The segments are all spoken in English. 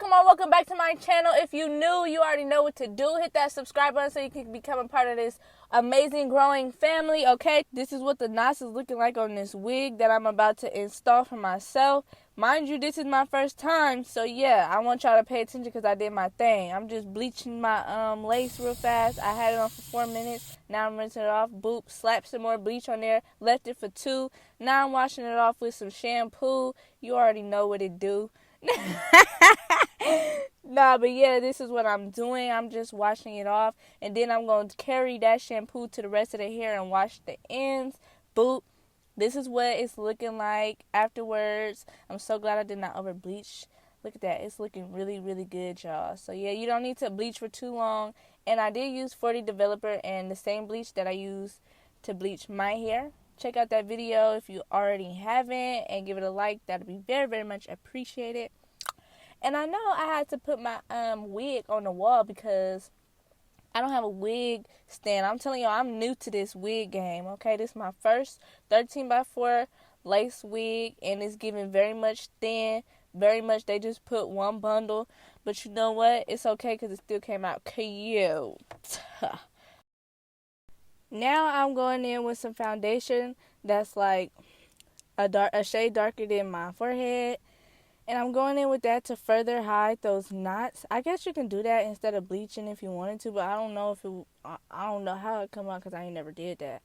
welcome back to my channel. If you new, you already know what to do. Hit that subscribe button so you can become a part of this amazing growing family, okay? This is what the knots is looking like on this wig that I'm about to install for myself. Mind you, this is my first time, so yeah, I want y'all to pay attention because I did my thing. I'm just bleaching my lace real fast. I had it on for 4 minutes. Now I'm rinsing it off. Boop, slap some more bleach on there. Left it for 2. Now I'm washing it off with some shampoo. You already know what it do. Nah, but yeah, this is what I'm doing. I'm just washing it off, and then I'm going to carry that shampoo to the rest of the hair and wash the ends. Boop. This is what it's looking like afterwards. I'm so glad I did not over bleach. Look at that. It's looking really, really good, y'all. So yeah, you don't need to bleach for too long. And I did use 40 Developer and the same bleach that I used to bleach my hair. Check out that video if you already haven't, and give it a like. That would be very, very much appreciated. And I know I had to put my wig on the wall because I don't have a wig stand. I'm telling y'all, I'm new to this wig game, okay? This is my first 13x4 lace wig, and it's giving very much thin, very much they just put one bundle. But you know what? It's okay because it still came out cute. Now I'm going in with some foundation that's like a shade darker than my forehead. And I'm going in with that to further hide those knots. I guess you can do that instead of bleaching if you wanted to, but I don't know if I don't know how it come out because I ain't never did that.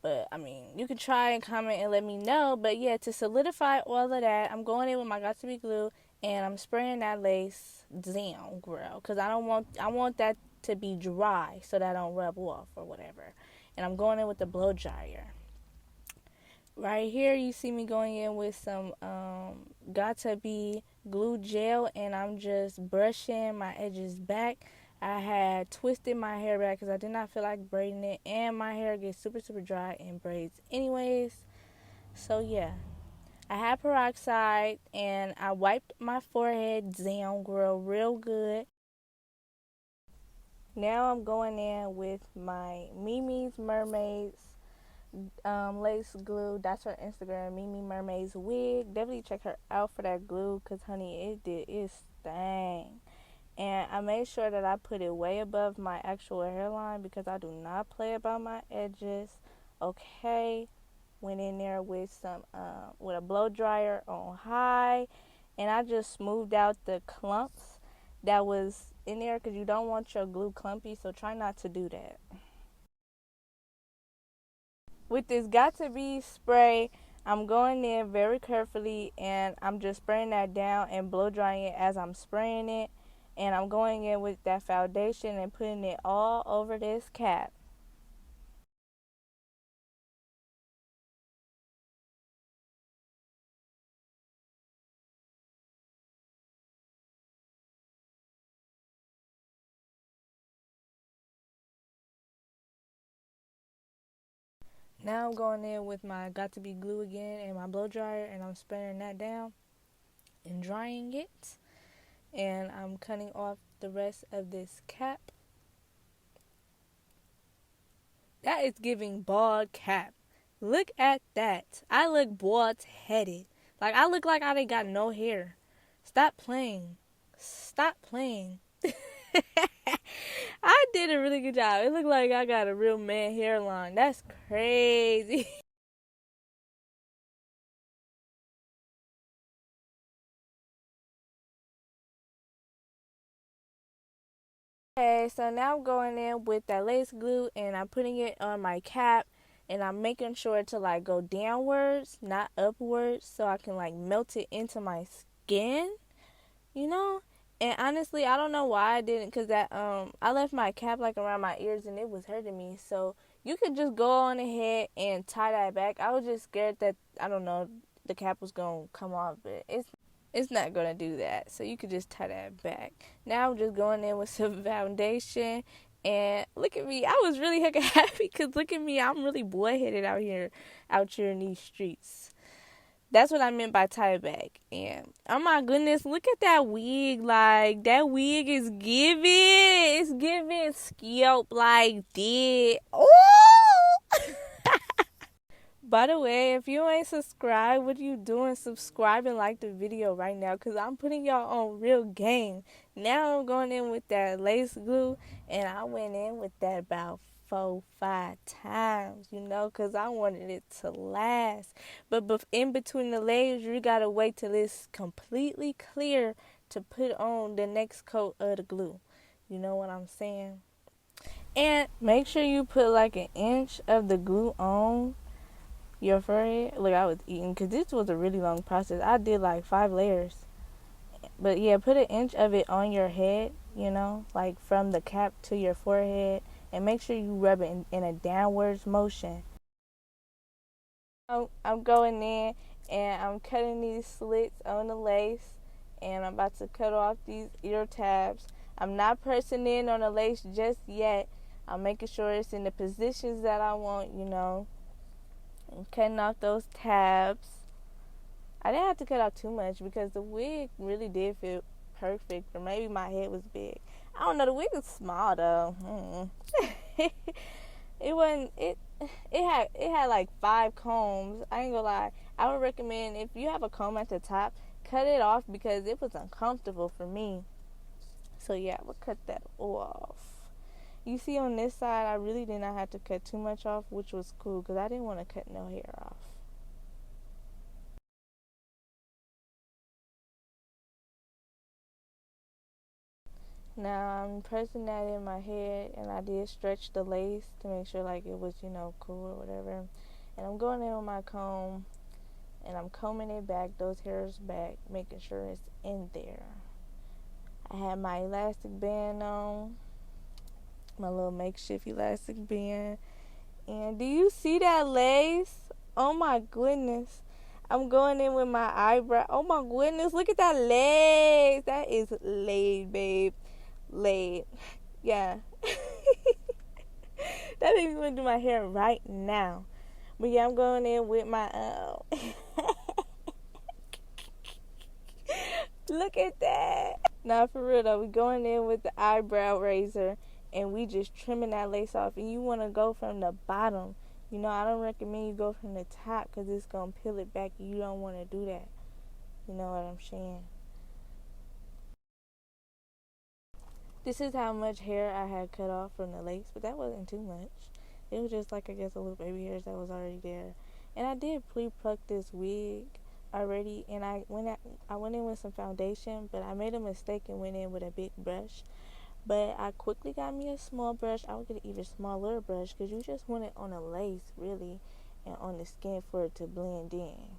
But I mean, you can try and comment and let me know. But yeah, to solidify all of that, I'm going in with my Got2b glue and I'm spraying that lace down, girl, because I want that to be dry so that I don't rub off or whatever. And I'm going in with the blow dryer. Right here, you see me going in with some Got2b glue gel, and I'm just brushing my edges back. I had twisted my hair back because I did not feel like braiding it, and my hair gets super, super dry in braids anyways. So yeah, I had peroxide, and I wiped my forehead down, girl, real good. Now I'm going in with my Mimi's Mermaids lace glue. That's her Instagram, Mimi Mermaids Wig. Definitely check her out for that glue because honey, it did its thing. And I made sure that I put it way above my actual hairline because I do not play about my edges. Okay, went in there with some with a blow dryer on high, and I just smoothed out the clumps that was in there because you don't want your glue clumpy, so try not to do that. With this Got2b spray, I'm going in very carefully, and I'm just spraying that down and blow drying it as I'm spraying it. And I'm going in with that foundation and putting it all over this cap. Now I'm going in with my Got2b glue again and my blow dryer, and I'm spraying that down and drying it. And I'm cutting off the rest of this cap. That is giving bald cap. Look at that. I look bald-headed. Like, I look like I ain't got no hair. Stop playing. Stop playing. I did a really good job. It looked like I got a real man hairline. That's crazy. Okay, so now I'm going in with that lace glue and I'm putting it on my cap, and I'm making sure to like go downwards, not upwards, so I can like melt it into my skin, you know? And honestly, I don't know why I didn't, because that I left my cap like around my ears and it was hurting me. So you could just go on ahead and tie that back. I was just scared that, I don't know, the cap was going to come off, but it's not going to do that. So you could just tie that back. Now I'm just going in with some foundation. And look at me. I was really hecka happy because look at me. I'm really boy-headed out here in these streets. That's what I meant by tie it back. And oh my goodness, look at that wig. Like, that wig is giving. It's giving scalp like that. Oh! By the way, if you ain't subscribed, what are you doing? Subscribe and like the video right now, because I'm putting y'all on real game. Now I'm going in with that lace glue, and I went in with that about 4-5 times, you know, because I wanted it to last. But in between the layers, you got to wait till it's completely clear to put on the next coat of the glue. You know what I'm saying? And make sure you put like an inch of the glue on your forehead. Look, I was eating because this was a really long process. I did like 5 layers. But yeah, put an inch of it on your head, you know, like from the cap to your forehead. And make sure you rub it in a downwards motion. I'm going in and I'm cutting these slits on the lace. And I'm about to cut off these ear tabs. I'm not pressing in on the lace just yet. I'm making sure it's in the positions that I want, you know. I'm cutting off those tabs. I didn't have to cut off too much because the wig really did fit perfect. Or maybe my head was big. I don't know. The wig is small though. It wasn't. It had like 5 combs. I ain't gonna lie. I would recommend if you have a comb at the top, cut it off because it was uncomfortable for me. So yeah, I would cut that off. You see on this side, I really did not have to cut too much off, which was cool because I didn't want to cut no hair off. Now I'm pressing that in my head, and I did stretch the lace to make sure like it was, you know, cool or whatever. And I'm going in with my comb, and I'm combing it back, those hairs back, making sure it's in there. I had my elastic band on, my little makeshift elastic band. And do you see that lace? Oh my goodness. I'm going in with my eyebrow. Oh my goodness, look at that lace. That is laid, babe. Laid. Yeah. That makes me want to do my hair right now. But yeah, I'm going in with my look at that. Now for real though, we going in with the eyebrow razor and we just trimming that lace off. And you want to go from the bottom. You know, I don't recommend you go from the top because it's going to peel it back. You don't want to do that. You know what I'm saying? This is how much hair I had cut off from the lace, but that wasn't too much. It was just like, I guess, a little baby hairs that was already there. And I did pre-pluck this wig already, and I went in with some foundation, but I made a mistake and went in with a big brush. But I quickly got me a small brush. I would get an even smaller brush because you just want it on the lace, really, and on the skin for it to blend in.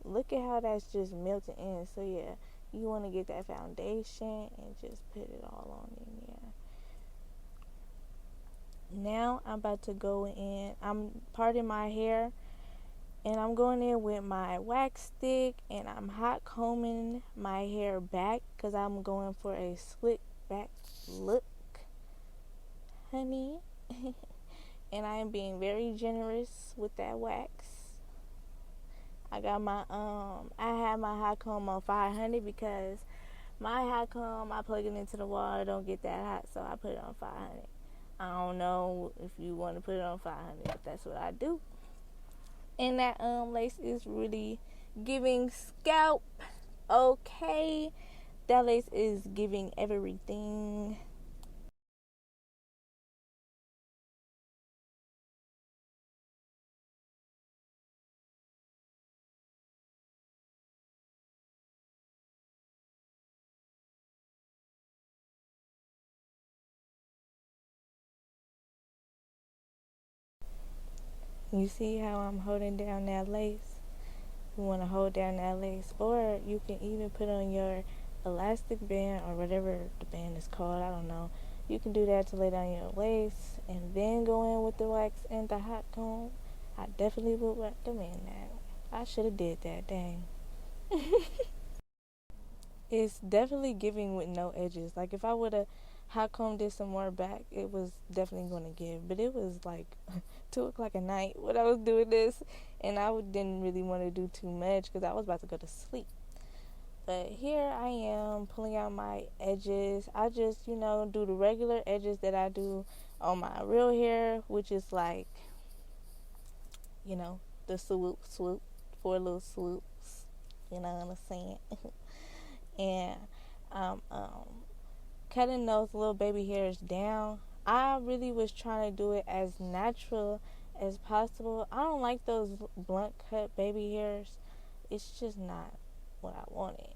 Look at how that's just melting in. So yeah, you want to get that foundation and just put it all on in there. Now I'm about to go in. I'm parting my hair, and I'm going in with my wax stick, and I'm hot combing my hair back because I'm going for a slick back look, honey. And I am being very generous with that wax. I got my I had my hot comb on 500 because my hot comb, I plug it into the wall, it don't get that hot, so I put it on 500. I don't know if you want to put it on 500, but that's what I do. And that lace is really giving scalp. Okay, that lace is giving everything. You see how I'm holding down that lace? You want to hold down that lace, or you can even put on your elastic band or whatever the band is called, I don't know. You can do that to lay down your lace and then go in with the wax and the hot comb. I definitely would recommend that. I should have did that, dang. It's definitely giving with no edges. Like if I would have hot combed it some more back, it was definitely going to give. But it was like 2 o'clock at night when I was doing this, and I didn't really want to do too much because I was about to go to sleep. But here I am pulling out my edges. I just, do the regular edges that I do on my real hair, which is like, the swoop, swoop, 4 little swoops. You know what I'm saying? And cutting those little baby hairs down. I really was trying to do it as natural as possible. I don't like those blunt cut baby hairs. It's just not what I wanted.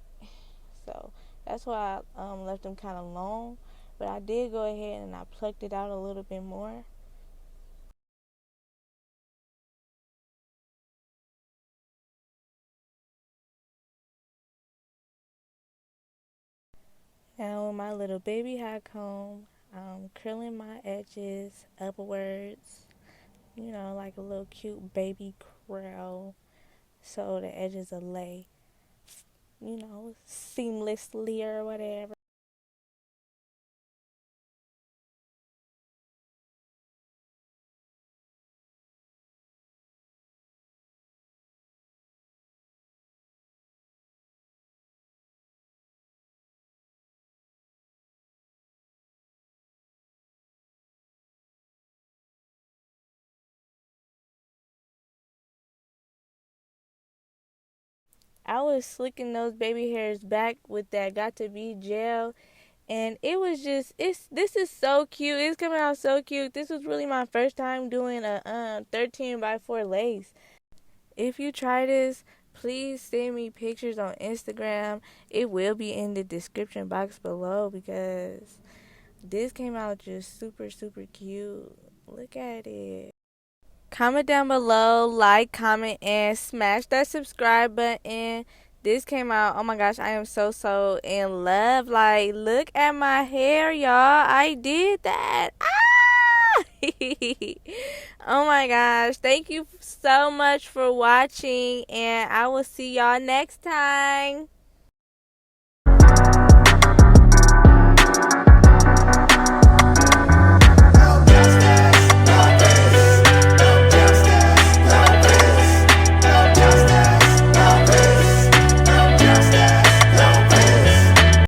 So that's why I left them kind of long. But I did go ahead and I plucked it out a little bit more. Now with my little baby hot comb, I'm curling my edges upwards, like a little cute baby curl, so the edges will lay, seamlessly or whatever. I was slicking those baby hairs back with that Got To Be gel, and it was just this is so cute. It's coming out so cute. This was really my first time doing a 13x4 lace. If you try this, please send me pictures on Instagram. It will be in the description box below because this came out just super, super cute. Look at it. Comment down below, like, comment, and smash that subscribe button. This came out, oh my gosh, I am so in love. Like, look at my hair, y'all. I did that. Ah! Oh my gosh. Thank you so much for watching, and I will see y'all next time.